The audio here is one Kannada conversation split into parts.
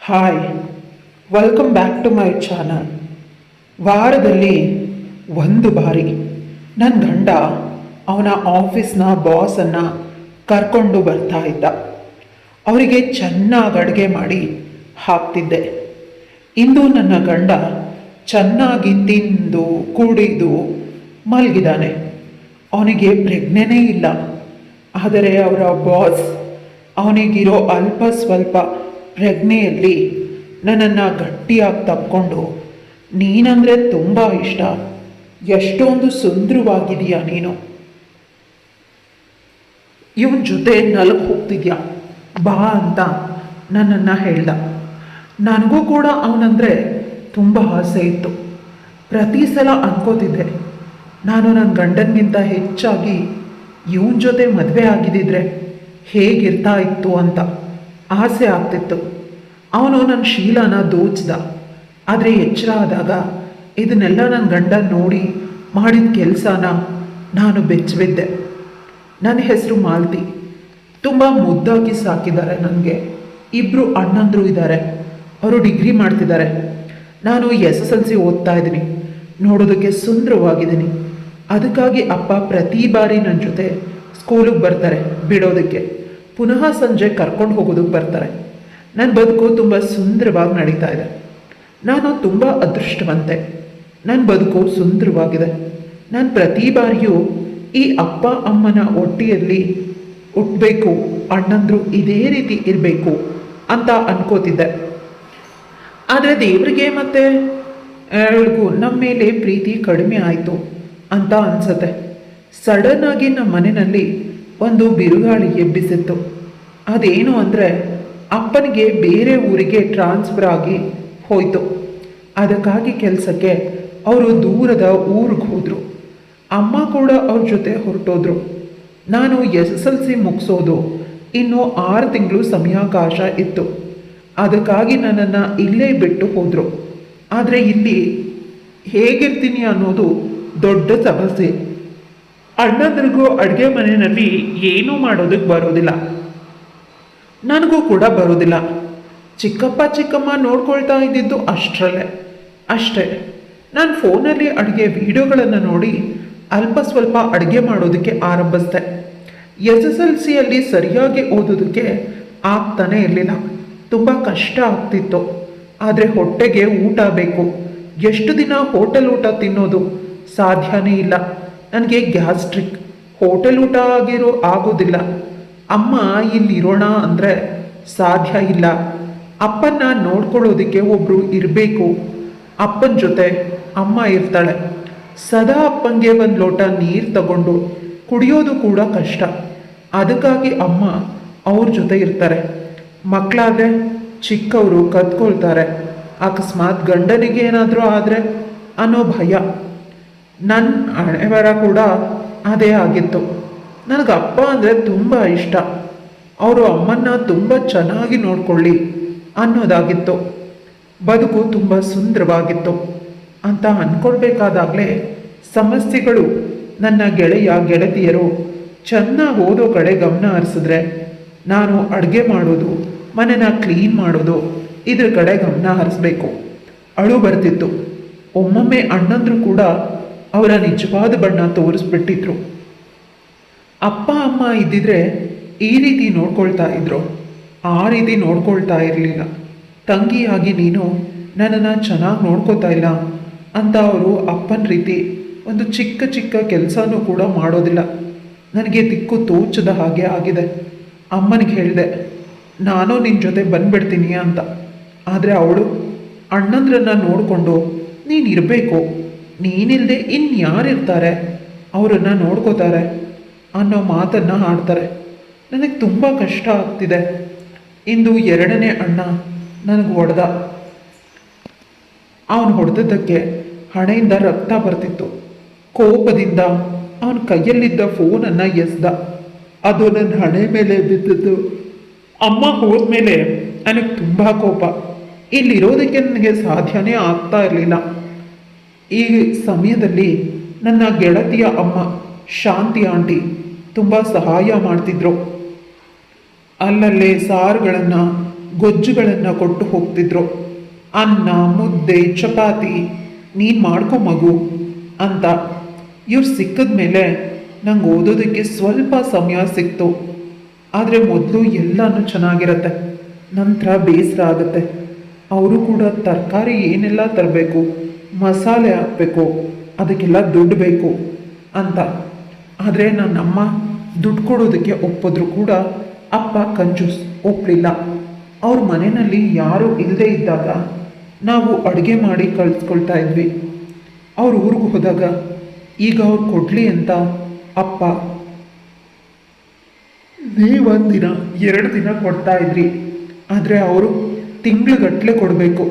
Hi, welcome back to my channel. ವಾರದಲ್ಲಿ ಒಂದು ಬಾರಿ ನನ್ನ ಗಂಡ ಅವನ ಆಫೀಸ್ನ ಬಾಸನ್ನು ಕರ್ಕೊಂಡು ಬರ್ತಾ ಇದ್ದ. ಅವರಿಗೆ ಚೆನ್ನಾಗಿ ಅಡುಗೆ ಮಾಡಿ ಹಾಕ್ತಿದ್ದೆ. ಇಂದು ನನ್ನ ಗಂಡ ಚೆನ್ನಾಗಿ ತಿಂದು ಕುಡಿದು ಮಲಗಿದ್ದಾನೆ. ಅವನಿಗೆ ಪ್ರಜ್ಞೆನೇ ಇಲ್ಲ. ಆದರೆ ಅವರ ಬಾಸ್ ಅವನಿಗಿರೋ ಅಲ್ಪ ಸ್ವಲ್ಪ ಪ್ರಜ್ಞೆಯಲ್ಲಿ ನನ್ನನ್ನು ಗಟ್ಟಿಯಾಗಿ ತಕ್ಕೊಂಡು, ನೀನಂದರೆ ತುಂಬ ಇಷ್ಟ, ಎಷ್ಟೊಂದು ಸುಂದರವಾಗಿದೆಯಾ ನೀನು, ಇವನ ಜೊತೆ ನಲ್ಗೆ ಹೋಗ್ತಿದ್ಯಾ ಬಾ ಅಂತ ನನ್ನನ್ನು ಹೇಳ್ದ. ನನಗೂ ಕೂಡ ಅವನಂದರೆ ತುಂಬ ಆಸೆ ಇತ್ತು. ಪ್ರತಿ ಸಲ ಅನ್ಕೋತಿದ್ದೆ, ನಾನು ನನ್ನ ಗಂಡನಿಗಿಂತ ಹೆಚ್ಚಾಗಿ ಇವನ ಜೊತೆ ಮದುವೆ ಆಗಿದ್ದಿದ್ರೆ ಹೇಗಿರ್ತಾ ಇತ್ತು ಅಂತ ಆಸೆ ಆಗ್ತಿತ್ತು. ಅವನು ನನ್ನ ಶೀಲನ ದೋಚ್ದ. ಆದರೆ ಎಚ್ಚರ ಆದಾಗ ಇದನ್ನೆಲ್ಲ ನನ್ನ ಗಂಡ ನೋಡಿ ಮಾಡಿದ ಕೆಲಸನ ನಾನು ಬೆಚ್ಚಬಿದ್ದೆ. ನನ್ನ ಹೆಸರು ಮಾಲತಿ. ತುಂಬ ಮುದ್ದಾಗಿ ಸಾಕಿದ್ದಾರೆ ನನಗೆ. ಇಬ್ಬರು ಅಣ್ಣಂದರು ಇದ್ದಾರೆ. ಅವರು ಡಿಗ್ರಿ ಮಾಡ್ತಿದ್ದಾರೆ. ನಾನು SSLC ಓದ್ತಾ ಇದ್ದೀನಿ. ನೋಡೋದಕ್ಕೆ ಸುಂದರವಾಗಿದ್ದೀನಿ. ಅದಕ್ಕಾಗಿ ಅಪ್ಪ ಪ್ರತಿ ಬಾರಿ ನನ್ನ ಜೊತೆ ಸ್ಕೂಲಿಗೆ ಬರ್ತಾರೆ ಬಿಡೋದಕ್ಕೆ. ಪುನಃ ಸಂಜೆ ಕರ್ಕೊಂಡು ಹೋಗೋದಕ್ಕೆ ಬರ್ತಾರೆ. ನನ್ನ ಬದುಕು ತುಂಬ ಸುಂದರವಾಗಿ ನಡೀತಾ ಇದೆ. ನಾನು ತುಂಬ ಅದೃಷ್ಟವಂತೆ. ನನ್ನ ಬದುಕು ಸುಂದರವಾಗಿದೆ. ನಾನು ಪ್ರತಿ ಬಾರಿಯೂ ಈ ಅಪ್ಪ ಅಮ್ಮನ ಹೊಟ್ಟೆಯಲ್ಲಿ ಹುಟ್ಟಬೇಕು, ಅಣ್ಣಂದರು ಇದೇ ರೀತಿ ಇರಬೇಕು ಅಂತ ಅನ್ಕೋತಿದ್ದೆ. ಆದರೆ ದೇವರಿಗೆ ಮತ್ತೆ ಎಲ್ರಿಗೂ ನಮ್ಮ ಮೇಲೆ ಪ್ರೀತಿ ಕಡಿಮೆ ಆಯಿತು ಅಂತ ಅನಿಸುತ್ತೆ. ಸಡನ್ನಾಗಿ ನಮ್ಮ ಮನೆಯಲ್ಲಿ ಒಂದು ಬಿರುಗಾಳಿ ಎಬ್ಬಿಸಿತ್ತು. ಅದೇನು ಅಂದರೆ ಅಪ್ಪನಿಗೆ ಬೇರೆ ಊರಿಗೆ ಟ್ರಾನ್ಸ್ಫರ್ ಆಗಿ ಹೋಯಿತು. ಅದಕ್ಕಾಗಿ ಕೆಲಸಕ್ಕೆ ಅವರು ದೂರದ ಊರಿಗೆ ಹೋದರು. ಅಮ್ಮ ಕೂಡ ಅವ್ರ ಜೊತೆ ಹೊರಟೋದ್ರು. ನಾನು SSLC ಮುಗಿಸೋದು ಇನ್ನೂ 6 ತಿಂಗಳು ಸಮಯಾವಕಾಶ ಇತ್ತು. ಅದಕ್ಕಾಗಿ ನನ್ನನ್ನು ಇಲ್ಲೇ ಬಿಟ್ಟು ಹೋದರು. ಆದರೆ ಇಲ್ಲಿ ಹೇಗಿರ್ತೀನಿ ಅನ್ನೋದು ದೊಡ್ಡ ಸಮಸ್ಯೆ. ಅಣ್ಣಂದ್ರಿಗೂ ಅಡುಗೆ ಮನೆಯಲ್ಲಿ ಏನೂ ಮಾಡೋದಕ್ಕೆ ಬರೋದಿಲ್ಲ. ನನಗೂ ಕೂಡ ಬರೋದಿಲ್ಲ. ಚಿಕ್ಕಪ್ಪ ಚಿಕ್ಕಮ್ಮ ನೋಡ್ಕೊಳ್ತಾ ಇದ್ದಿದ್ದು ಅಷ್ಟೇ. ನಾನು ಫೋನಲ್ಲಿ ಅಡುಗೆ ವಿಡಿಯೋಗಳನ್ನು ನೋಡಿ ಅಲ್ಪ ಸ್ವಲ್ಪ ಅಡುಗೆ ಮಾಡೋದಕ್ಕೆ ಆರಂಭಿಸಿದೆ. SSLCಯಲ್ಲಿ ಸರಿಯಾಗಿ ಓದೋದಕ್ಕೆ ಆಗ್ತಾನೆ ಇರಲಿಲ್ಲ. ತುಂಬ ಕಷ್ಟ ಆಗ್ತಿತ್ತು. ಆದರೆ ಹೊಟ್ಟೆಗೆ ಊಟ ಬೇಕು. ಎಷ್ಟು ದಿನ ಹೋಟೆಲ್ ಊಟ ತಿನ್ನೋದು ಸಾಧ್ಯನೇ ಇಲ್ಲ. ನನಗೆ ಗ್ಯಾಸ್ಟ್ರಿಕ್. ಹೋಟೆಲ್ ಊಟ ಆಗೋದಿಲ್ಲ. ಅಮ್ಮ ಇಲ್ಲಿರೋಣ ಅಂದರೆ ಸಾಧ್ಯ ಇಲ್ಲ. ಅಪ್ಪನ ನೋಡ್ಕೊಳ್ಳೋದಕ್ಕೆ ಒಬ್ಬರು ಇರಬೇಕು. ಅಪ್ಪನ ಜೊತೆ ಅಮ್ಮ ಇರ್ತಾಳೆ. ಸದಾ ಅಪ್ಪನಿಗೆ ಒಂದು ಲೋಟ ನೀರು ತಗೊಂಡು ಕುಡಿಯೋದು ಕೂಡ ಕಷ್ಟ. ಅದಕ್ಕಾಗಿ ಅಮ್ಮ ಅವ್ರ ಜೊತೆ ಇರ್ತಾರೆ. ಮಕ್ಕಳಾದರೆ ಚಿಕ್ಕವರು ಕದ್ಕೊಳ್ತಾರೆ. ಅಕಸ್ಮಾತ್ ಗಂಡನಿಗೆ ಏನಾದರೂ ಆದರೆ ಅನ್ನೋ ಭಯ. ನನ್ನ ಹಣೆಬರ ಕೂಡ ಅದೇ ಆಗಿತ್ತು. ನನಗೆ ಅಪ್ಪ ಅಂದರೆ ತುಂಬ ಇಷ್ಟ. ಅವರು ಅಮ್ಮನ್ನ ತುಂಬ ಚೆನ್ನಾಗಿ ನೋಡ್ಕೊಳ್ಳಿ ಅನ್ನೋದಾಗಿತ್ತು. ಬದುಕು ತುಂಬ ಸುಂದರವಾಗಿತ್ತು ಅಂತ ಅಂದ್ಕೊಳ್ಬೇಕಾದಾಗಲೇ ಸಮಸ್ಯೆಗಳು. ನನ್ನ ಗೆಳತಿಯರು ಚೆನ್ನಾಗಿ ಓದೋ ಕಡೆ ಗಮನ ಹರಿಸಿದ್ರೆ ನಾನು ಅಡುಗೆ ಮಾಡೋದು, ಮನೆನ ಕ್ಲೀನ್ ಮಾಡೋದು ಇದ್ರ ಕಡೆ ಗಮನ ಹರಿಸ್ಬೇಕು. ಅಳು ಬರ್ತಿತ್ತು. ಒಮ್ಮೊಮ್ಮೆ ಅಣ್ಣಂದ್ರು ಕೂಡ ಅವರ ನಿಜವಾದ ಬಣ್ಣ ತೋರಿಸ್ಬಿಟ್ಟಿದ್ರು. ಅಪ್ಪ ಅಮ್ಮ ಇದ್ದಿದ್ರೆ ಈ ರೀತಿ ನೋಡ್ಕೊಳ್ತಾ ಇದ್ರು, ಆ ರೀತಿ ನೋಡ್ಕೊಳ್ತಾ ಇರಲಿಲ್ಲ. ತಂಗಿಯಾಗಿ ನೀನು ನನ್ನನ್ನು ಚೆನ್ನಾಗಿ ನೋಡ್ಕೋತಾ ಇಲ್ಲ ಅಂತ ಅವರು ಅಪ್ಪನ ರೀತಿ ಒಂದು ಚಿಕ್ಕ ಕೆಲಸನೂ ಕೂಡ ಮಾಡೋದಿಲ್ಲ. ನನಗೆ ದಿಕ್ಕು ತೋಚದ ಹಾಗೆ ಆಗಿದೆ. ಅಮ್ಮನಿಗೆ ಹೇಳಿದೆ, ನಾನು ನಿನ್ನ ಜೊತೆ ಬಂದ್ಬಿಡ್ತೀನಿ ಅಂತ. ಆದರೆ ಅವಳು ಅಣ್ಣಂದ್ರನ್ನ ನೋಡಿಕೊಂಡು ನೀನಿರಬೇಕು, ನೀನಿಲ್ಲದೆ ಇನ್ಯಾರಿರ್ತಾರೆ, ಅವರನ್ನು ನೋಡ್ಕೋತಾರೆ ಅನ್ನೋ ಮಾತನ್ನು ಆಡ್ತಾರೆ. ನನಗೆ ತುಂಬ ಕಷ್ಟ ಆಗ್ತಿದೆ. ಇಂದು 2ನೇ ಅಣ್ಣ ನನಗೆ ಹೊಡೆದ. ಅವನು ಹೊಡೆದದ್ದಕ್ಕೆ ಹಣೆಯಿಂದ ರಕ್ತ ಬರ್ತಿತ್ತು. ಕೋಪದಿಂದ ಅವನ ಕೈಯಲ್ಲಿದ್ದ ಫೋನನ್ನು ಎಸ್ದ. ಅದು ನನ್ನ ಹಣೆ ಮೇಲೆ ಬಿದ್ದಿದ್ದು. ಅಮ್ಮ ಹೋದ್ಮೇಲೆ ನನಗೆ ತುಂಬ ಕೋಪ. ಇಲ್ಲಿರೋದಕ್ಕೆ ನನಗೆ ಸಾಧ್ಯನೇ ಆಗ್ತಾ ಇರಲಿಲ್ಲ. ಈ ಸಮಯದಲ್ಲಿ ನನ್ನ ಗೆಳತಿಯ ಅಮ್ಮ ಶಾಂತಿ ಆಂಟಿ ತುಂಬ ಸಹಾಯ ಮಾಡ್ತಿದ್ರು. ಅಲ್ಲಲ್ಲೇ ಸಾರುಗಳನ್ನು ಗೊಜ್ಜುಗಳನ್ನು ಕೊಟ್ಟು ಹೋಗ್ತಿದ್ರು. ಅನ್ನ, ಮುದ್ದೆ, ಚಪಾತಿ ನೀನು ಮಾಡ್ಕೊ ಮಗು ಅಂತ. ಇವ್ರು ಸಿಕ್ಕಿದ ಮೇಲೆ ನಂಗೆ ಓದೋದಕ್ಕೆ ಸ್ವಲ್ಪ ಸಮಯ ಸಿಕ್ತು. ಆದರೆ ಮೊದಲು ಎಲ್ಲನೂ ಚೆನ್ನಾಗಿರತ್ತೆ, ನಂತರ ಬೇಸರ ಆಗುತ್ತೆ. ಅವರು ಕೂಡ ತರಕಾರಿ ಏನೆಲ್ಲ ತರಬೇಕು, ಮಸಾಲೆ ಹಾಕಬೇಕು, ಅದಕ್ಕೆಲ್ಲ ದುಡ್ಡು ಬೇಕು ಅಂತ. ಆದರೆ ನನ್ನಮ್ಮ ದುಡ್ಡು ಕೊಡೋದಕ್ಕೆ ಒಪ್ಪಿದ್ರು ಕೂಡ ಅಪ್ಪ ಕಂಜೂಸ್, ಒಪ್ಪಲಿಲ್ಲ. ಅವ್ರ ಮನೆಯಲ್ಲಿ ಯಾರೂ ಇಲ್ಲದೆ ಇದ್ದಾಗ ನಾವು ಅಡುಗೆ ಮಾಡಿ ಕಳಿಸ್ಕೊಳ್ತಾ ಇದ್ವಿ. ಅವ್ರ ಊರಿಗೆ ಹೋದಾಗ ಈಗ ಅವ್ರು ಕೊಡಲಿ ಅಂತ ಅಪ್ಪ ನೀವೊಂದಿನ 2 ದಿನ ಕೊಡ್ತಾ ಇದ್ರಿ. ಆದರೆ ಅವರು ತಿಂಗ್ಳುಗಟ್ಟಲೆ ಕೊಡಬೇಕು.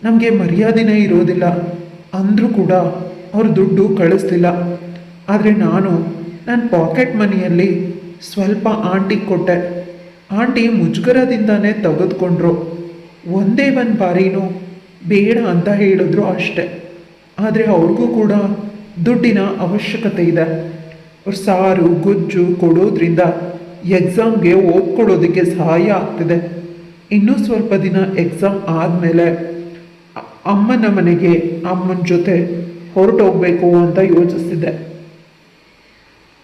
ನಮಗೆ ಮರ್ಯಾದೆನೇ ಇರೋದಿಲ್ಲ ಅಂದರೂ ಕೂಡ ಅವರು ದುಡ್ಡು ಕಳಿಸ್ಲಿಲ್ಲ. ಆದರೆ ನಾನು ನನ್ನ ಪಾಕೆಟ್ ಮನಿಯಲ್ಲಿ ಸ್ವಲ್ಪ ಆಂಟಿಗೆ ಕೊಟ್ಟೆ. ಆಂಟಿ ಮುಜುಗರದಿಂದಾನೇ ತೆಗೆದುಕೊಂಡ್ರು. ಒಂದೇ ಒಂದು ಬಾರಿನೂ ಬೇಡ ಅಂತ ಹೇಳಿದ್ರು ಅಷ್ಟೆ. ಆದರೆ ಅವ್ರಿಗೂ ಕೂಡ ದುಡ್ಡಿನ ಅವಶ್ಯಕತೆ ಇದೆ. ಅವ್ರು ಸಾರು ಗೊಜ್ಜು ಕೊಡೋದ್ರಿಂದ ಎಕ್ಸಾಮ್ಗೆ ಓದ್ಕೊಳ್ಳೋದಕ್ಕೆ ಸಹಾಯ ಆಗ್ತಿದೆ. ಇನ್ನೂ ಸ್ವಲ್ಪ ದಿನ ಎಕ್ಸಾಮ್ ಆದಮೇಲೆ ಅಮ್ಮನ ಮನೆಗೆ ಅಮ್ಮನ ಜೊತೆ ಹೊರಟೋಗ್ಬೇಕು ಅಂತ ಯೋಚಿಸ್ತಿದ್ದೆ.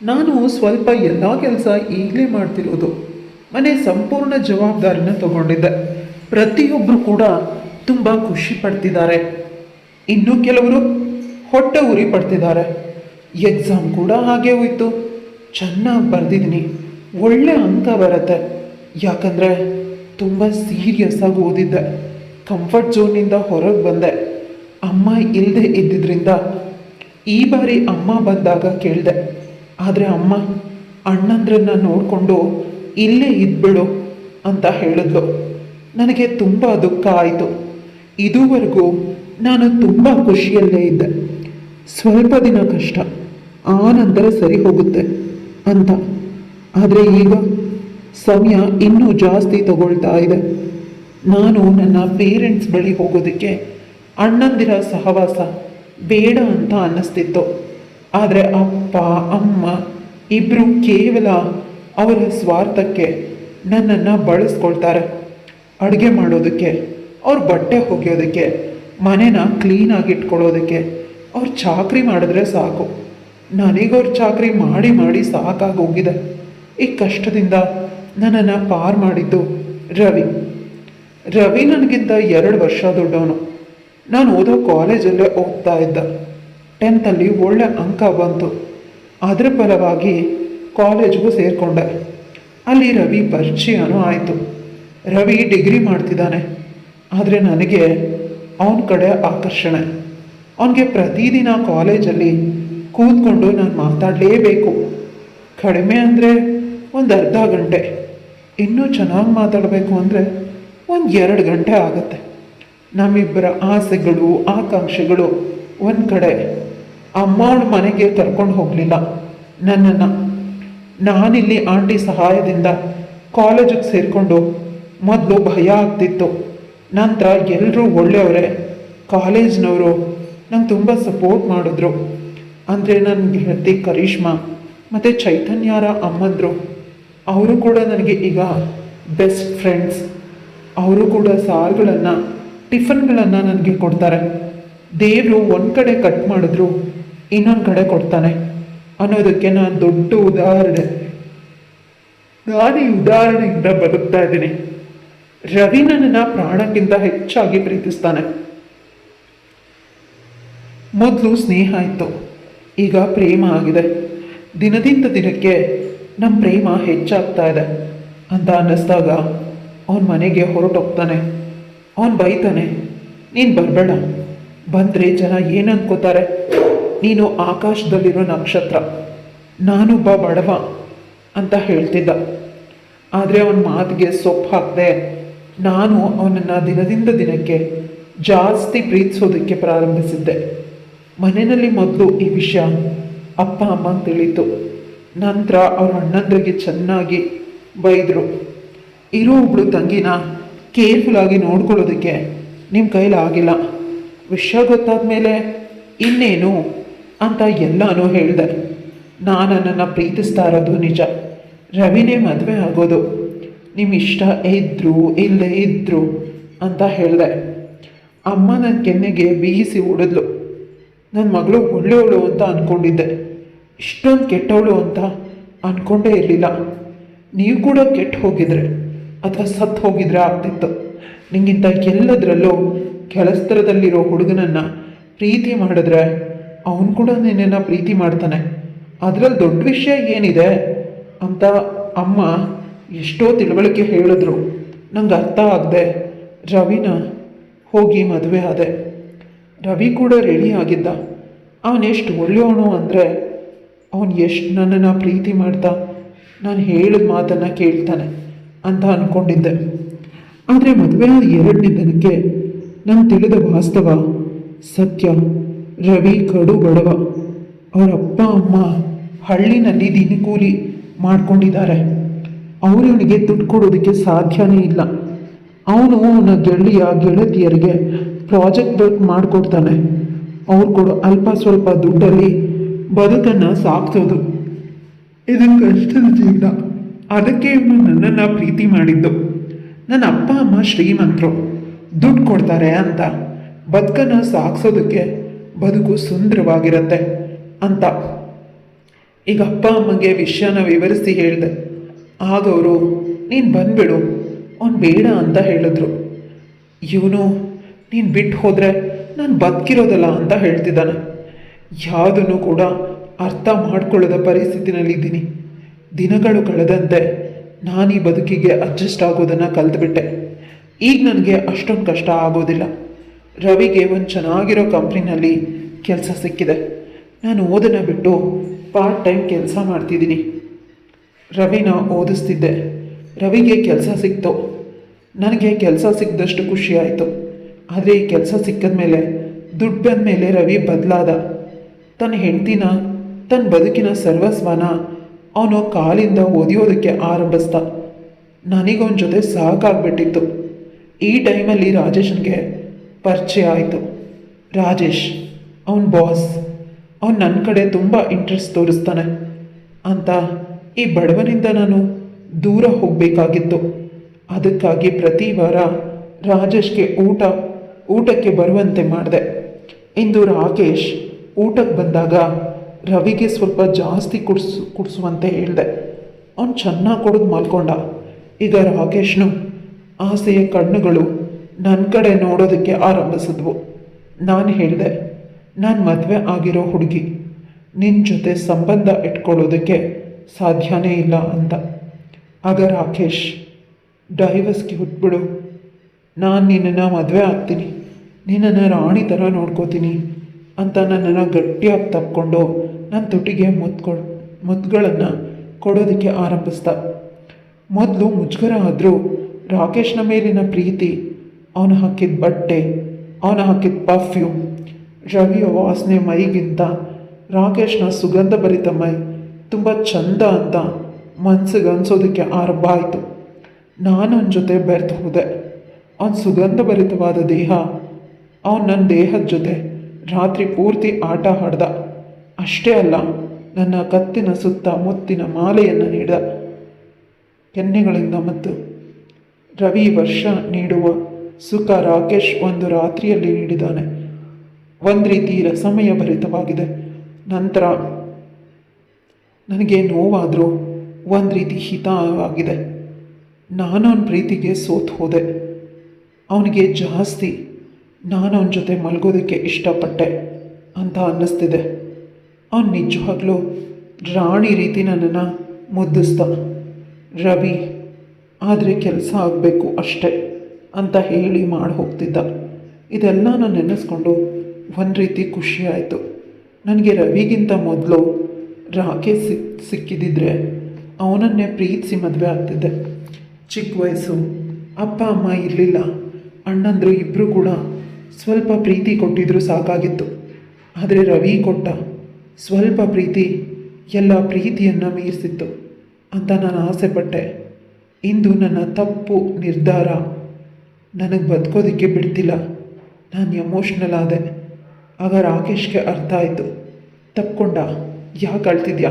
ನಾನು ಸ್ವಲ್ಪ ಎಲ್ಲ ಕೆಲಸ ಈಗಲೇ ಮಾಡ್ತಿರೋದು. ಮನೆ ಸಂಪೂರ್ಣ ಜವಾಬ್ದಾರಿನ ತಗೊಂಡಿದ್ದೆ. ಪ್ರತಿಯೊಬ್ಬರು ಕೂಡ ತುಂಬ ಖುಷಿ ಪಡ್ತಿದ್ದಾರೆ. ಇನ್ನು ಕೆಲವರು ಹೊಟ್ಟೆ ಉರಿ ಪಡ್ತಿದ್ದಾರೆ. ಎಕ್ಸಾಮ್ ಕೂಡ ಹಾಗೆ ಹೋಯ್ತು. ಚೆನ್ನಾಗಿ ಬರೆದಿದ್ದೀನಿ, ಒಳ್ಳೆ ಅಂಕ ಬರುತ್ತೆ. ಯಾಕಂದರೆ ತುಂಬ ಸೀರಿಯಸ್ ಆಗಿ ಓದಿದ್ದೆ. ಕಂಫರ್ಟ್ ಝೋನಿಂದ ಹೊರಗೆ ಬಂದೆ. ಅಮ್ಮ ಇಲ್ಲದೆ ಇದ್ದಿದ್ದರಿಂದ ಈ ಬಾರಿ ಅಮ್ಮ ಬಂದಾಗ ಕೇಳಿದೆ. ಆದರೆ ಅಮ್ಮ ಅಣ್ಣಂದ್ರನ್ನ ನೋಡಿಕೊಂಡು ಇಲ್ಲೇ ಇದ್ಬಿಡು ಅಂತ ಹೇಳಿದ್ಲು. ನನಗೆ ತುಂಬ ದುಃಖ ಆಯಿತು. ಇದುವರೆಗೂ ನಾನು ತುಂಬ ಖುಷಿಯಲ್ಲೇ ಇದ್ದೆ. ಸ್ವಲ್ಪ ದಿನ ಕಷ್ಟ, ಆ ನಂತರ ಸರಿ ಹೋಗುತ್ತೆ ಅಂತ. ಆದರೆ ಈಗ ಸಮಯ ಇನ್ನೂ ಜಾಸ್ತಿ ತಗೊಳ್ತಾ ಇದೆ. ನಾನು ನನ್ನ ಪೇರೆಂಟ್ಸ್ ಬಳಿ ಹೋಗೋದಕ್ಕೆ ಅಣ್ಣಂದಿರ ಸಹವಾಸ ಬೇಡ ಅಂತ ಅನ್ನಿಸ್ತಿತ್ತು. ಆದರೆ ಅಪ್ಪ ಅಮ್ಮ ಇಬ್ಬರು ಕೇವಲ ಅವರ ಸ್ವಾರ್ಥಕ್ಕೆ ನನ್ನನ್ನು ಬಳಸ್ಕೊಳ್ತಾರೆ. ಅಡುಗೆ ಮಾಡೋದಕ್ಕೆ, ಅವ್ರ ಬಟ್ಟೆ ಒಗೆಯೋದಕ್ಕೆ, ಮನೆನ ಕ್ಲೀನಾಗಿ ಇಟ್ಕೊಳ್ಳೋದಕ್ಕೆ ಅವ್ರು ಚಾಕ್ರಿ ಮಾಡಿದ್ರೆ ಸಾಕು. ನನಗವ್ರು ಚಾಕ್ರಿ ಮಾಡಿ ಮಾಡಿ ಸಾಕಾಗಿ ಹೋಗಿದೆ. ಈ ಕಷ್ಟದಿಂದ ನನ್ನನ್ನು ಪಾರು ಮಾಡಿದ್ದು ರವಿ. ರವಿ ನನಗಿಂತ 2 ವರ್ಷ ದೊಡ್ಡವನು. ನಾನು ಓದೋ ಕಾಲೇಜಲ್ಲೇ ಓದ್ತಾ ಇದ್ದ. 10th ಒಳ್ಳೆ ಅಂಕ ಬಂತು. ಅದರ ಫಲವಾಗಿ ಕಾಲೇಜ್ಗೂ ಸೇರಿಕೊಂಡೆ. ಅಲ್ಲಿ ರವಿ ಪರಿಚಯನೂ ಆಯಿತು. ರವಿ ಡಿಗ್ರಿ ಮಾಡ್ತಿದ್ದಾನೆ. ಆದರೆ ನನಗೆ ಅವನ ಕಡೆ ಆಕರ್ಷಣೆ. ಅವನಿಗೆ ಪ್ರತಿದಿನ ಕಾಲೇಜಲ್ಲಿ ಕೂತ್ಕೊಂಡು ನಾನು ಮಾತಾಡಲೇಬೇಕು. ಕಡಿಮೆ ಅಂದರೆ ಒಂದು ಅರ್ಧ ಗಂಟೆ, ಇನ್ನೂ ಚೆನ್ನಾಗಿ ಮಾತಾಡಬೇಕು ಅಂದರೆ ಒಂದು 2 ಗಂಟೆ ಆಗುತ್ತೆ. ನಮ್ಮಿಬ್ಬರ ಆಸೆಗಳು ಆಕಾಂಕ್ಷೆಗಳು ಒಂದು ಕಡೆ. ಅಮ್ಮ ಅವಳ ಮನೆಗೆ ಕರ್ಕೊಂಡು ಹೋಗಲಿಲ್ಲ ನನ್ನನ್ನು. ನಾನಿಲ್ಲಿ ಆಂಟಿ ಸಹಾಯದಿಂದ ಕಾಲೇಜಿಗೆ ಸೇರಿಕೊಂಡು ಮೊದಲು ಭಯ ಆಗ್ತಿತ್ತು. ನಂತರ ಎಲ್ಲರೂ ಒಳ್ಳೆಯವರೇ. ಕಾಲೇಜ್ನವರು ನಂಗೆ ತುಂಬ ಸಪೋರ್ಟ್ ಮಾಡಿದ್ರು. ಅಂದರೆ ನನ್ನ ಗೆಳತಿ ಕರಿಷ್ಮಾ ಮತ್ತು ಚೈತನ್ಯರ ಅಮ್ಮಂದರು, ಅವರು ಕೂಡ ನನಗೆ ಈಗ ಬೆಸ್ಟ್ ಫ್ರೆಂಡ್ಸ್. ಅವರು ಕೂಡ ಸಾರುಗಳನ್ನು ಟಿಫನ್ಗಳನ್ನು ನನಗೆ ಕೊಡ್ತಾರೆ. ದೇವರು ಒಂದು ಕಡೆ ಕಟ್ ಮಾಡಿದ್ರು ಇನ್ನೊಂದು ಕಡೆ ಕೊಡ್ತಾನೆ ಅನ್ನೋದಕ್ಕೆ ನಾನು ದೊಡ್ಡ ಉದಾಹರಣೆ. ನಾನು ಈ ಉದಾಹರಣೆಯಿಂದ ಬದುಕ್ತಾ ಇದ್ದೀನಿ. ರವಿ ನನ್ನನ್ನು ಪ್ರಾಣಕ್ಕಿಂತ ಹೆಚ್ಚಾಗಿ ಪ್ರೀತಿಸ್ತಾನೆ. ಮೊದಲು ಸ್ನೇಹ ಇತ್ತು, ಈಗ ಪ್ರೇಮ ಆಗಿದೆ. ದಿನದಿಂದ ದಿನಕ್ಕೆ ನಮ್ಮ ಪ್ರೇಮ ಹೆಚ್ಚಾಗ್ತಾ ಇದೆ ಅಂತ ಅನ್ನಿಸ್ದಾಗ ಅವನ ಮನೆಗೆ ಹೊರಟೋಗ್ತಾನೆ. ಅವನು ಬೈತಾನೆ, ನೀನು ಬರಬೇಡ, ಬಂದರೆ ಜನ ಏನು ಅನ್ಕೋತಾರೆ, ನೀನು ಆಕಾಶದಲ್ಲಿರೋ ನಕ್ಷತ್ರ, ನಾನೊಬ್ಬ ಬಡವ ಅಂತ ಹೇಳ್ತಿದ್ದ. ಆದರೆ ಅವನ ಮಾತಿಗೆ ಸೊಪ್ಪು ಹಾಕದೆ ನಾನು ಅವನನ್ನು ದಿನದಿಂದ ದಿನಕ್ಕೆ ಜಾಸ್ತಿ ಪ್ರೀತಿಸೋದಕ್ಕೆ ಪ್ರಾರಂಭಿಸಿದ್ದೆ. ಮನೆಯಲ್ಲಿ ಮೊದಲು ಈ ವಿಷಯ ಅಪ್ಪ ಅಮ್ಮಂಗೆ ತಿಳಿತು. ನಂತರ ಅವ್ರ ಅಣ್ಣಂದ್ರಿಗೆ ಚೆನ್ನಾಗಿ ಬೈದರು. ಇರೋ ಒಬ್ಳು ತಂಗಿನ ಕೇರ್ಫುಲ್ಲಾಗಿ ನೋಡ್ಕೊಳ್ಳೋದಕ್ಕೆ ನಿಮ್ಮ ಕೈಲಾಗಿಲ್ಲ. ವಿಷಯ ಗೊತ್ತಾದ ಮೇಲೆ ಇನ್ನೇನು ಅಂತ ಎಲ್ಲನೂ ಹೇಳಿದೆ. ನಾನು ನನ್ನನ್ನು ಪ್ರೀತಿಸ್ತಾ ಇರೋದು ನಿಜ. ರವಿನೇ ಮದುವೆ ಆಗೋದು. ನಿಮ್ಮ ಇಷ್ಟ ಇದ್ದರು ಇಲ್ಲೇ ಇದ್ದರು ಅಂತ ಹೇಳಿದೆ. ಅಮ್ಮ ನನ್ನ ಕೆನ್ನೆಗೆ ಬೀಗಿಸಿ ಹೊಡೆದ್ಲು. ನನ್ನ ಮಗಳು ಒಳ್ಳೆಯವಳು ಅಂತ ಅಂದ್ಕೊಂಡಿದ್ದೆ, ಇಷ್ಟೊಂದು ಕೆಟ್ಟವಳು ಅಂತ ಅಂದ್ಕೊಂಡೇ ಇರಲಿಲ್ಲ. ನೀವು ಕೂಡ ಕೆಟ್ಟು ಹೋಗಿದ್ರೆ ಅಥವಾ ಸತ್ತು ಹೋಗಿದ್ರೆ ಆಗ್ತಿತ್ತು. ನಿಂಗಿಂತ ಎಲ್ಲದರಲ್ಲೂ ಕೆಲಸದಲ್ಲಿರೋ ಹುಡುಗನನ್ನು ಪ್ರೀತಿ ಮಾಡಿದ್ರೆ ಅವನು ಕೂಡ ನಿನ್ನನ್ನು ಪ್ರೀತಿ ಮಾಡ್ತಾನೆ. ಅದರಲ್ಲಿ ದೊಡ್ಡ ವಿಷಯ ಏನಿದೆ ಅಂತ ಅಮ್ಮ ಎಷ್ಟೋ ತಿಳುವಳಿಕೆ ಹೇಳಿದ್ರು. ನಂಗೆ ಅರ್ಥ ಆಗದೆ ರವಿನ ಹೋಗಿ ಮದುವೆ ಆದೆ. ರವಿ ಕೂಡ ರೆಡಿ ಆಗಿದ್ದ. ಅವನೆಷ್ಟು ಒಳ್ಳೆಯವನು ಅಂದರೆ ಅವನು ಎಷ್ಟು ನನ್ನನ್ನು ಪ್ರೀತಿ ಮಾಡ್ತಾ ನಾನು ಹೇಳಿದ ಮಾತನ್ನು ಕೇಳ್ತಾನೆ ಅಂತ ಅಂದ್ಕೊಂಡಿದ್ದೆ. ಆದರೆ ಮದುವೆಯಾದ 2ನೇ ದಿನಕ್ಕೆ ನಾನು ತಿಳಿದ ವಾಸ್ತವ ಸತ್ಯ. ರವಿ ಕಡು ಬಡವ. ಅವರ ಅಪ್ಪ ಅಮ್ಮ ಹಳ್ಳಿನಲ್ಲಿ ದಿನಕೂಲಿ ಮಾಡ್ಕೊಂಡಿದ್ದಾರೆ. ಅವರು ಇವನಿಗೆ ದುಡ್ಡು ಕೊಡೋದಕ್ಕೆ ಸಾಧ್ಯನೇ ಇಲ್ಲ. ಅವನು ಅವನ ಗೆಳತಿಯರಿಗೆ ಪ್ರಾಜೆಕ್ಟ್ ವರ್ಕ್ ಮಾಡಿಕೊಡ್ತಾನೆ. ಅವ್ರು ಕೊಡೋ ಅಲ್ಪ ಸ್ವಲ್ಪ ದುಡ್ಡಲ್ಲಿ ಬದುಕನ್ನು ಸಾಗಿಸೋದು ಇದು ಕಷ್ಟದ ಜೀವನ. ಅದಕ್ಕೆ ಇವನು ನನ್ನನ್ನು ಪ್ರೀತಿ ಮಾಡಿದ್ದು. ನನ್ನ ಅಪ್ಪ ಅಮ್ಮ ಶ್ರೀಮಂತರು, ದುಡ್ಡು ಕೊಡ್ತಾರೆ ಅಂತ ಬದುಕನ್ನು ಸಾಗಿಸೋದಕ್ಕೆ ಬದುಕು ಸುಂದರವಾಗಿರುತ್ತೆ ಅಂತ. ಈಗ ಅಪ್ಪ ಅಮ್ಮಗೆ ವಿಷಯನ ವಿವರಿಸಿ ಹೇಳಿದೆ. ಆದವರು ನೀನು ಬಂದುಬಿಡು, ಅವ್ನು ಬೇಡ ಅಂತ ಹೇಳಿದ್ರು. ಇವನು ನೀನು ಬಿಟ್ಟು ಹೋದರೆ ನಾನು ಬದುಕಿರೋದಲ್ಲ ಅಂತ ಹೇಳ್ತಿದ್ದಾನೆ. ಯಾವುದನ್ನು ಕೂಡ ಅರ್ಥ ಮಾಡ್ಕೊಳ್ಳೋದ ಪರಿಸ್ಥಿತಿನಲ್ಲಿದ್ದೀನಿ. ದಿನಗಳು ಕಳೆದಂತೆ ನಾನು ಈ ಬದುಕಿಗೆ ಅಡ್ಜಸ್ಟ್ ಆಗೋದನ್ನು ಕಲಿತ್ಬಿಟ್ಟೆ. ಈಗ ನನಗೆ ಅಷ್ಟೊಂದು ಕಷ್ಟ ಆಗೋದಿಲ್ಲ. ರವಿಗೆ ಒಂದು ಚೆನ್ನಾಗಿರೋ ಕಂಪ್ನಿನಲ್ಲಿ ಕೆಲಸ ಸಿಕ್ಕಿದೆ. ನಾನು ಓದನ್ನು ಬಿಟ್ಟು ಪಾರ್ಟ್ ಟೈಮ್ ಕೆಲಸ ಮಾಡ್ತಿದ್ದೀನಿ. ರವಿನ ಓದಿಸ್ತಿದ್ದೆ. ರವಿಗೆ ಕೆಲಸ ಸಿಕ್ತು. ನನಗೆ ಕೆಲಸ ಸಿಕ್ಕಿದಷ್ಟು ಖುಷಿ ಆಯಿತು. ಆದರೆ ಈ ಕೆಲಸ ಸಿಕ್ಕಿದ ಮೇಲೆ ದುಡ್ಡು ಬಂದ ಮೇಲೆ ರವಿ ಬದಲಾದ. ತನ್ನ ಹೆಂಡ್ತಿನ ತನ್ನ ಬದುಕಿನ ಸರ್ವಸ್ವನ ಅವನು ಕಾಲಿಂದ ಒದಿಯೋದಕ್ಕೆ ಆರಂಭಿಸ್ದ. ನನಗೊಂದು ಜೊತೆ ಸಾಕಾಗ್ಬಿಟ್ಟಿತ್ತು. ಈ ಟೈಮಲ್ಲಿ ರಾಜೇಶನಿಗೆ ಪರಿಚಯ ಆಯಿತು. ರಾಜೇಶ್ ಅವನ ಬಾಸ್. ಅವನು ನನ್ನ ಕಡೆ ತುಂಬ ಇಂಟ್ರೆಸ್ಟ್ ತೋರಿಸ್ತಾನೆ ಅಂತ ಈ ಬಡವನಿಂದ ನಾನು ದೂರ ಹೋಗಬೇಕಾಗಿತ್ತು. ಅದಕ್ಕಾಗಿ ಪ್ರತಿ ವಾರ ರಾಜೇಶ್ಗೆ ಊಟಕ್ಕೆ ಬರುವಂತೆ ಮಾಡಿದೆ. ಇಂದು ರಾಕೇಶ್ ಊಟಕ್ಕೆ ಬಂದಾಗ ರವಿಗೆ ಸ್ವಲ್ಪ ಜಾಸ್ತಿ ಕುಡಿಸುವಂತೆ ಹೇಳಿದೆ. ಅವನು ಚೆನ್ನಾಗಿ ಕುಡಿದು ಮಲ್ಕೊಂಡ. ಈಗ ರಾಕೇಶ್ನು ಆಸೆಯ ಕಣ್ಣುಗಳು ನನ್ನ ಕಡೆ ನೋಡೋದಕ್ಕೆ ಆರಂಭಿಸಿದ್ವು. ನಾನು ಹೇಳಿದೆ, ನಾನು ಮದುವೆ ಆಗಿರೋ ಹುಡುಗಿ, ನಿನ್ನ ಜೊತೆ ಸಂಬಂಧ ಇಟ್ಕೊಳ್ಳೋದಕ್ಕೆ ಸಾಧ್ಯನೇ ಇಲ್ಲ ಅಂತ. ಆಗ ರಾಕೇಶ್, ಡೈವರ್ಸ್ಗೆ ಹುಟ್ಬಿಡು, ನಾನು ನಿನ್ನನ್ನು ಮದುವೆ ಆಗ್ತೀನಿ, ನಿನ್ನನ್ನು ರಾಣಿ ಥರ ನೋಡ್ಕೋತೀನಿ ಅಂತ ನನ್ನನ್ನು ಗಟ್ಟಿಯಾಗಿ ತಪ್ಕೊಂಡು ನನ್ನ ತುಟಿಗೆ ಮುತ್ತುಗಳನ್ನು ಕೊಡೋದಕ್ಕೆ ಆರಂಭಿಸ್ದ. ಮೊದಲು ಮುಜುಗರ ಆದರೂ ರಾಕೇಶ್ನ ಮೇಲಿನ ಪ್ರೀತಿ, ಅವನು ಹಾಕಿದ ಬಟ್ಟೆ, ಅವನು ಹಾಕಿದ ಪರ್ಫ್ಯೂಮ್, ರವಿಯ ವಾಸನೆ ಮೈಗಿಂತ ರಾಕೇಶ್ನ ಸುಗಂಧಭರಿತ ಮೈ ತುಂಬ ಚಂದ ಅಂತ ಮನಸ್ಸಿಗೆ ಅನಿಸೋದಕ್ಕೆ ಆರಂಭ ಆಯಿತು. ನಾನು ಅವನ ಜೊತೆ ಬೆರೆತು ಹೋದೆ. ಅವನ ಸುಗಂಧಭರಿತವಾದ ದೇಹ, ಅವನು ನನ್ನ ದೇಹದ ಜೊತೆ ರಾತ್ರಿ ಪೂರ್ತಿ ಆಟ ಆಡ್ದ. ಅಷ್ಟೇ ಅಲ್ಲ, ನನ್ನ ಕತ್ತಿನ ಸುತ್ತ ಮುತ್ತಿನ ಮಾಲೆಯನ್ನು ನೀಡಿದ. ಕೆನ್ನೆಗಳಿಂದ ಮತ್ತು ರವಿ ವರ್ಷ ನೀಡುವ ಸುಖ ರಾಕೇಶ್ ಒಂದು ರಾತ್ರಿಯಲ್ಲಿ ನೀಡಿದ್ದಾನೆ. ಒಂದು ರೀತಿ ರಸಮಯ ಭರಿತವಾಗಿದೆ. ನಂತರ ನನಗೆ ನೋವಾದರೂ ಒಂದು ರೀತಿ ಹಿತವಾಗಿದೆ. ನಾನು ಅವನ ಪ್ರೀತಿಗೆ ಸೋತು ಹೋದೆ. ಅವನಿಗೆ ಜಾಸ್ತಿ ನಾನು ಅವನ ಜೊತೆ ಮಲಗೋದಕ್ಕೆ ಇಷ್ಟಪಟ್ಟೆ ಅಂತ ಅನ್ನಿಸ್ತಿದೆ. ಅವನು ನಿಜವಾಗ್ಲೂ ರಾಣಿ ರೀತಿ ನನ್ನನ್ನು ಮುದ್ದಿಸ್ದ. ರವಿ ಆದರೆ ಕೆಲಸ ಆಗಬೇಕು ಅಷ್ಟೆ ಅಂತ ಹೇಳಿ ಮಾಡಿ ಹೋಗ್ತಿದ್ದ. ಇದೆಲ್ಲ ನಾನು ನೆನೆಸ್ಕೊಂಡು ಒಂದು ರೀತಿ ಖುಷಿ ಆಯಿತು. ನನಗೆ ರವಿಗಿಂತ ಮೊದಲು ರಾಕೇಶ್ ಸಿಕ್ಕಿದ್ದಿದ್ರೆ ಅವನನ್ನೇ ಪ್ರೀತಿಸಿ ಮದುವೆ ಆಗ್ತಿದ್ದೆ. ಚಿಕ್ಕ ವಯಸ್ಸು, ಅಪ್ಪ ಅಮ್ಮ ಇರಲಿಲ್ಲ, ಅಣ್ಣಂದರು ಇಬ್ಬರು ಕೂಡ ಸ್ವಲ್ಪ ಪ್ರೀತಿ ಕೊಟ್ಟಿದ್ರು ಸಾಕಾಗಿತ್ತು. ಆದರೆ ರವಿ ಕೊಟ್ಟ ಸ್ವಲ್ಪ ಪ್ರೀತಿ ಎಲ್ಲ ಪ್ರೀತಿಯನ್ನು ಮೀರಿಸಿತ್ತು ಅಂತ ನಾನು ಆಸೆಪಟ್ಟೆ. ಇಂದು ನನ್ನ ತಪ್ಪು ನಿರ್ಧಾರ ನನಗೆ ಬದುಕೋದಕ್ಕೆ ಬಿಡ್ತಿಲ್ಲ. ನಾನು ಎಮೋಷ್ನಲ್ ಆದೆ. ಆಗ ರಾಕೇಶ್ಗೆ ಅರ್ಥ ಆಯಿತು. ತಪ್ಕೊಂಡ, ಯಾಕೆ ಅಳ್ತಿದ್ಯಾ,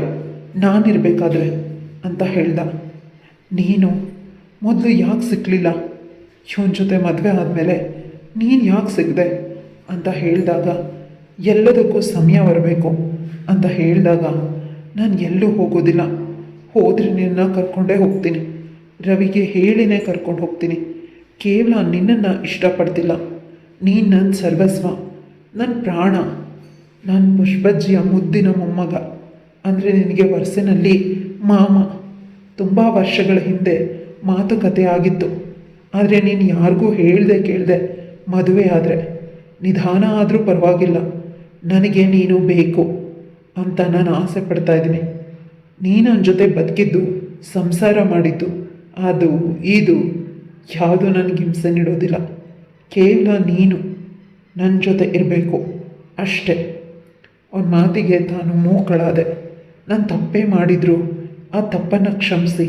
ನಾನಿರಬೇಕಾದ್ರೆ ಅಂತ ಹೇಳ್ದ. ನೀನು ಮೊದಲು ಯಾಕೆ ಸಿಕ್ಕಲಿಲ್ಲ, ಇವನ ಜೊತೆ ಮದುವೆ ಆದಮೇಲೆ ನೀನು ಯಾಕೆ ಸಿಗದೆ ಅಂತ ಹೇಳಿದಾಗ, ಎಲ್ಲದಕ್ಕೂ ಸಮಯ ಬರಬೇಕು ಅಂತ ಹೇಳಿದಾಗ ನಾನು ಎಲ್ಲೂ ಹೋಗೋದಿಲ್ಲ, ಹೋದರೆ ನಿನ್ನ ಕರ್ಕೊಂಡೇ ಹೋಗ್ತೀನಿ, ರವಿಗೆ ಹೇಳಿನೇ ಕರ್ಕೊಂಡು ಹೋಗ್ತೀನಿ. ಕೇವಲ ನಿನ್ನನ್ನು ಇಷ್ಟಪಡ್ತಿಲ್ಲ, ನೀನು ನನ್ನ ಸರ್ವಸ್ವ, ನನ್ನ ಪ್ರಾಣ, ನಾನು ಪುಷ್ಪಜ್ಜಿಯ ಮುದ್ದಿನ ಮೊಮ್ಮಗ. ಅಂದರೆ ನಿನಗೆ ವರ್ಷನಲ್ಲಿ ಮಾಮ. ತುಂಬ ವರ್ಷಗಳ ಹಿಂದೆ ಮಾತುಕತೆ ಆಗಿತ್ತು, ಆದರೆ ನೀನು ಯಾರಿಗೂ ಹೇಳ್ದೆ ಕೇಳದೆ ಮದುವೆ ಆದರೆ, ನಿಧಾನ ಆದರೂ ಪರವಾಗಿಲ್ಲ, ನನಗೆ ನೀನು ಬೇಕು ಅಂತ ನಾನು ಆಸೆ ಪಡ್ತಾ ಇದ್ದೀನಿ. ನೀನು ನನ್ನ ಜೊತೆ ಬದುಕಿದ್ದು, ಸಂಸಾರ ಮಾಡಿದ್ದು, ಅದು ಇದು ಯಾವುದು ನನಗೆ ಹಿಂಸೆ ನೀಡೋದಿಲ್ಲ. ಕೇವಲ ನೀನು ನನ್ನ ಜೊತೆ ಇರಬೇಕು ಅಷ್ಟೇ. ಅವನ ಮಾತಿಗೆ ತಾನು ಮೂಕಳಾದೆ. ನಾನು ತಪ್ಪೇ ಮಾಡಿದ್ರು ಆ ತಪ್ಪನ್ನು ಕ್ಷಮಿಸಿ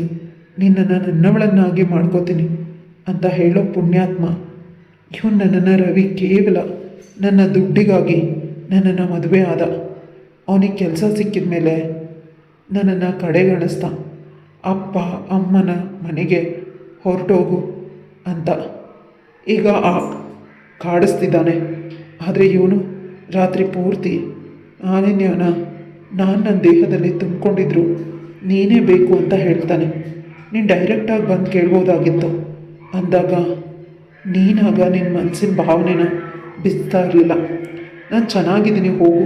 ನಿನ್ನನ್ನು ನನ್ನವಳನ್ನಾಗಿ ಮಾಡ್ಕೋತೀನಿ ಅಂತ ಹೇಳೋ ಪುಣ್ಯಾತ್ಮ ಇವನು ನನ್ನನ್ನು ರವಿ ಕೇವಲ ನನ್ನ ದುಡ್ಡಿಗಾಗಿ ನನ್ನನ್ನು ಮದುವೆ ಆದ. ಅವನಿಗೆ ಕೆಲಸ ಸಿಕ್ಕಿದ ಮೇಲೆ ನನ್ನನ್ನು ಕಡೆಗಣಿಸ್ದ. ಅಪ್ಪ ಅಮ್ಮನ ಮನೆಗೆ ಹೊರಟೋಗು ಅಂತ ಈಗ ಕಾಡಿಸ್ತಿದ್ದಾನೆ. ಆದರೆ ಇವನು ರಾತ್ರಿ ಪೂರ್ತಿ ಆನೆನ್ಯವನ ನಾನು ನನ್ನ ದೇಹದಲ್ಲಿ ತುಂಬಿಕೊಂಡಿದ್ರು ನೀನೇ ಬೇಕು ಅಂತ ಹೇಳ್ತಾನೆ. ನೀನು ಡೈರೆಕ್ಟಾಗಿ ಬಂದು ಕೇಳ್ಬೋದಾಗಿತ್ತು ಅಂದಾಗ ನೀನಾಗ ನಿನ್ನ ಮನಸ್ಸಿನ ಭಾವನೆನ ಬಿಸ್ತಾ ಇರಲಿಲ್ಲ. ನಾನು ಚೆನ್ನಾಗಿದ್ದೀನಿ ಹೋಗು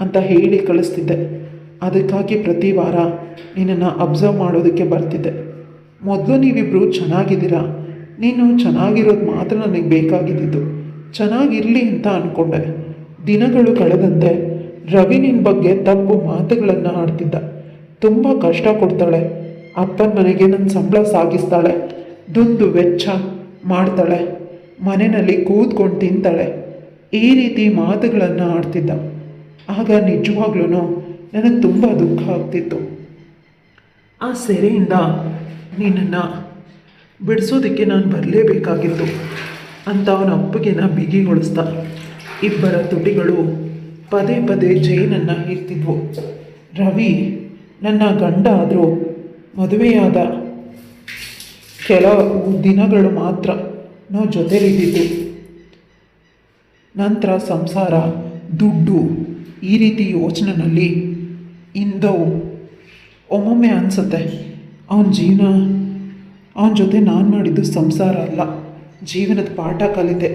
ಅಂತ ಹೇಳಿ ಕಳಿಸ್ತಿದ್ದೆ. ಅದಕ್ಕಾಗಿ ಪ್ರತಿ ವಾರ ನಿನ್ನನ್ನು ಅಬ್ಸರ್ವ್ ಮಾಡೋದಕ್ಕೆ ಬರ್ತಿದ್ದೆ. ಮೊದಲು ನೀವಿಬ್ಬರು ಚೆನ್ನಾಗಿದ್ದೀರಾ, ನೀನು ಚೆನ್ನಾಗಿರೋದು ಮಾತ್ರ ನನಗೆ ಬೇಕಾಗಿದ್ದಿದ್ದು, ಚೆನ್ನಾಗಿರಲಿ ಅಂತ ಅಂದ್ಕೊಂಡೆ. ದಿನಗಳು ಕಳೆದಂತೆ ರವಿ ನಿನ್ನ ಬಗ್ಗೆ ತಪ್ಪು ಮಾತುಗಳನ್ನು ಆಡ್ತಿದ್ದ. ತುಂಬ ಕಷ್ಟ ಕೊಡ್ತಾಳೆ, ಅಪ್ಪನ ಮನೆಗೆ ನನ್ನ ಸಂಬಳ ಸಾಗಿಸ್ತಾಳೆ, ದುಂದು ವೆಚ್ಚ ಮಾಡ್ತಾಳೆ, ಮನೆಯಲ್ಲಿ ಕೂತ್ಕೊಂಡು ತಿಂತಾಳೆ, ಈ ರೀತಿ ಮಾತುಗಳನ್ನು ಆಡ್ತಿದ್ದ. ಆಗ ನಿಜವಾಗ್ಲೂ ನನಗೆ ತುಂಬ ದುಃಖ ಆಗ್ತಿತ್ತು. ಆ ಸೆರೆಯಿಂದ ನಿನ್ನನ್ನು ಬಿಡಿಸೋದಕ್ಕೆ ನಾನು ಬರಲೇಬೇಕಾಗಿತ್ತು ಅಂತ ಅವನ ಅಪ್ಪಗೆನ ಬಿಗಿಗೊಳಿಸ್ದ. ಇಬ್ಬರ ತುಟಿಗಳು ಪದೇ ಪದೇ ಜೈನನ್ನು ಹೀರ್ತಿದ್ವು. ರವಿ ನನ್ನ ಗಂಡ ಆದರೂ ಮದುವೆಯಾದ ಕೆಲವು ದಿನಗಳು ಮಾತ್ರ ನಾವು ಜೊತೆಲಿದ್ದಿದ್ದು. ನಂತರ ಸಂಸಾರ, ದುಡ್ಡು, ಈ ರೀತಿ ಯೋಚನೆಯಲ್ಲಿ ಇಂದವು ಒಮ್ಮೊಮ್ಮೆ ಅನಿಸುತ್ತೆ ಅವನ ಜೀವನ, ಅವನ ಜೊತೆ ನಾನು ಮಾಡಿದ್ದು ಸಂಸಾರ ಅಲ್ಲ, ಜೀವನದ ಪಾಠ ಕಲಿತೆ.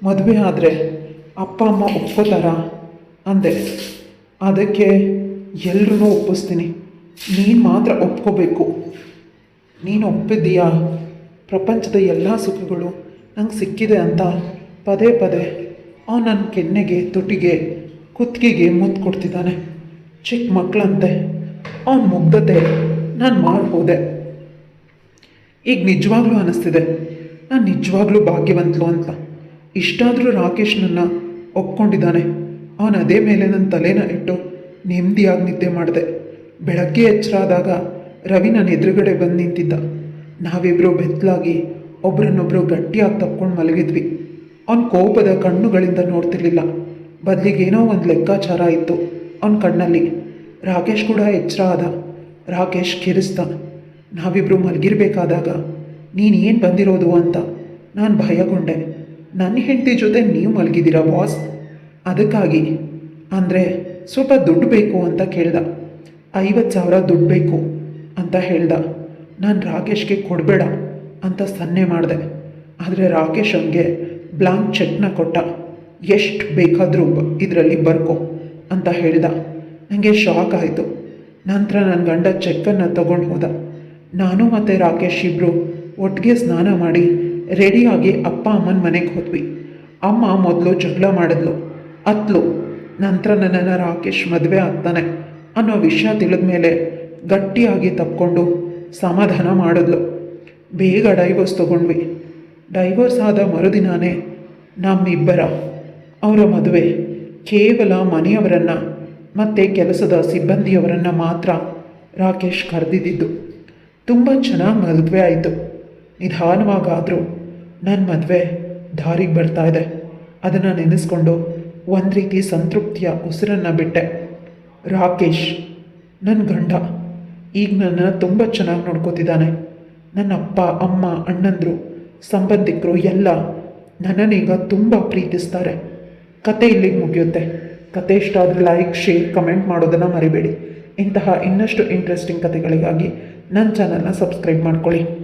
ಮದುವೆ ಆದರೆ ಅಪ್ಪ ಅಮ್ಮ ಒಪ್ಕೋತಾರ ಅಂದೆ. ಅದಕ್ಕೆ ಎಲ್ಲರೂ ಒಪ್ಪಿಸ್ತೀನಿ, ನೀನು ಮಾತ್ರ ಒಪ್ಕೋಬೇಕು. ನೀನು ಒಪ್ಪಿದ್ದೀಯಾ, ಪ್ರಪಂಚದ ಎಲ್ಲ ಸುಖಗಳು ನಂಗೆ ಸಿಕ್ಕಿದೆ ಅಂತ ಪದೇ ಪದೇ ಅವನು ನನ್ನ ಕೆನ್ನೆಗೆ, ತುಟಿಗೆ, ಕುತ್ತಿಗೆಗೆ ಮುತ್ತು ಕೊಡ್ತಿದ್ದಾನೆ. ಚಿಕ್ಕ ಮಕ್ಕಳಂತೆ ಅವನ ಮುಗ್ಧತೆ ನಾನು ಮಾಡ್ಬೋದೆ. ಈಗ ನಿಜವಾಗ್ಲೂ ಅನ್ನಿಸ್ತಿದೆ ನಾನು ನಿಜವಾಗ್ಲೂ ಭಾಗ್ಯವಂತಲು ಅಂತ. ಇಷ್ಟಾದರೂ ರಾಕೇಶ್ ನನ್ನ ಒಪ್ಕೊಂಡಿದ್ದಾನೆ. ಅವನು ಅದೇ ಮೇಲೆ ನನ್ನ ತಲೆನ ಇಟ್ಟು ನೆಮ್ಮದಿಯಾಗಿ ನಿದ್ದೆ ಮಾಡಿದೆ. ಬೆಳಗ್ಗೆ ಎಚ್ಚರ ಆದಾಗ ರವಿ ನನ್ನ ಎದುರುಗಡೆ ಬಂದು ನಿಂತಿದ್ದ. ನಾವಿಬ್ಬರು ಬೆತ್ತಲಾಗಿ ಒಬ್ರನ್ನೊಬ್ಬರು ಗಟ್ಟಿಯಾಗಿ ತಪ್ಕೊಂಡು ಮಲಗಿದ್ವಿ. ಅವನ ಕೋಪದ ಕಣ್ಣುಗಳಿಂದ ನೋಡ್ತಿರ್ಲಿಲ್ಲ, ಬದಲಿಗೇನೋ ಒಂದು ಲೆಕ್ಕಾಚಾರ ಇತ್ತು ಅವನ ಕಣ್ಣಲ್ಲಿ. ರಾಕೇಶ್ ಕೂಡ ಎಚ್ಚರ ಆದ. ರಾಕೇಶ್ ಕಿರಿಸ್ದ. ನಾವಿಬ್ಬರು ಮಲಗಿರ್ಬೇಕಾದಾಗ ನೀನು ಏನು ಬಂದಿರೋದು ಅಂತ ನಾನು ಭಯಗೊಂಡೆ. ನನ್ನ ಹೆಂಡತಿ ಜೊತೆ ನೀವು ಮಲಗಿದ್ದೀರಾ ಬಾಸ್, ಅದಕ್ಕಾಗಿ ಅಂದರೆ ಸ್ವಲ್ಪ ದುಡ್ಡು ಬೇಕು ಅಂತ ಕೇಳ್ದ. 50,000 ದುಡ್ಡು ಬೇಕು ಅಂತ ಹೇಳ್ದ. ನಾನು ರಾಕೇಶ್ಗೆ ಕೊಡಬೇಡ ಅಂತ ಸನ್ನೆ ಮಾಡಿದೆ. ಆದರೆ ರಾಕೇಶ್ ಅವನಿಗೆ ಬ್ಲಾಂಕ್ ಚೆಕ್ನ ಕೊಟ್ಟ. ಎಷ್ಟು ಬೇಕಾದರೂ ಇದರಲ್ಲಿ ಬರ್ಕೊ ಅಂತ ಹೇಳ್ದ. ನನಗೆ ಶಾಕ್ ಆಯಿತು. ನಂತರ ನನ್ನ ಗಂಡ ಚೆಕ್ಕನ್ನು ತಗೊಂಡು ಹೋದ. ನಾನು ಮತ್ತು ರಾಕೇಶ್ ಇಬ್ಬರು ಒಟ್ಟಿಗೆ ಸ್ನಾನ ಮಾಡಿ ರೆಡಿಯಾಗಿ ಅಪ್ಪ ಅಮ್ಮನ ಮನೆಗೆ ಹೋದ್ವಿ. ಅಮ್ಮ ಮೊದಲು ಜಗಳ ಮಾಡಿದ್ಲು, ಅತ್ಲು. ನಂತರ ನನ್ನನ್ನು ರಾಕೇಶ್ ಮದುವೆ ಆಗ್ತಾನೆ ಅನ್ನೋ ವಿಷಯ ತಿಳಿದ ಮೇಲೆ ಗಟ್ಟಿಯಾಗಿ ತಪ್ಕೊಂಡು ಸಮಾಧಾನ ಮಾಡಿದ್ಲು. ಬೇಗ ಡೈವೋರ್ಸ್ ತೊಗೊಂಡ್ವಿ. ಡೈವೋರ್ಸ್ ಆದ ಮರುದಿನಾನೇ ನಮ್ಮಿಬ್ಬರ ಅವರ ಮದುವೆ. ಕೇವಲ ಮನೆಯವರನ್ನು ಮತ್ತು ಕೆಲಸದ ಸಿಬ್ಬಂದಿಯವರನ್ನು ಮಾತ್ರ ರಾಕೇಶ್ ಕರೆದಿದ್ದು. ತುಂಬ ಚೆನ್ನಾಗಿ ಮದುವೆ ಆಯಿತು. ನಿಧಾನವಾಗಾದರೂ ನನ್ನ ಮದುವೆ ದಾರಿಗೆ ಬರ್ತಾ ಇದೆ. ಅದನ್ನು ನೆನೆಸ್ಕೊಂಡು ಒಂದು ರೀತಿ ಸಂತೃಪ್ತಿಯ ಉಸಿರನ್ನು ಬಿಟ್ಟೆ. ರಾಕೇಶ್ ನನ್ನ ಗಂಡ ಈಗ ನನ್ನ ತುಂಬ ಚೆನ್ನಾಗಿ ನೋಡ್ಕೋತಿದ್ದಾನೆ. ನನ್ನ ಅಪ್ಪ ಅಮ್ಮ ಅಣ್ಣಂದರು ಸಂಬಂಧಿಕರು ಎಲ್ಲ ನನ್ನನ್ನೀಗ ತುಂಬ ಪ್ರೀತಿಸ್ತಾರೆ. ಕತೆ ಇಲ್ಲಿಗೆ ಮುಗಿಯುತ್ತೆ. ಕತೆ ಇಷ್ಟ ಆದರೆ ಲೈಕ್, ಶೇರ್, ಕಮೆಂಟ್ ಮಾಡೋದನ್ನು ಮರಿಬೇಡಿ. ಇಂತಹ ಇನ್ನಷ್ಟು ಇಂಟ್ರೆಸ್ಟಿಂಗ್ ಕತೆಗಳಿಗಾಗಿ ನನ್ನ ಚಾನಲ್ನ ಸಬ್ಸ್ಕ್ರೈಬ್ ಮಾಡ್ಕೊಳ್ಳಿ.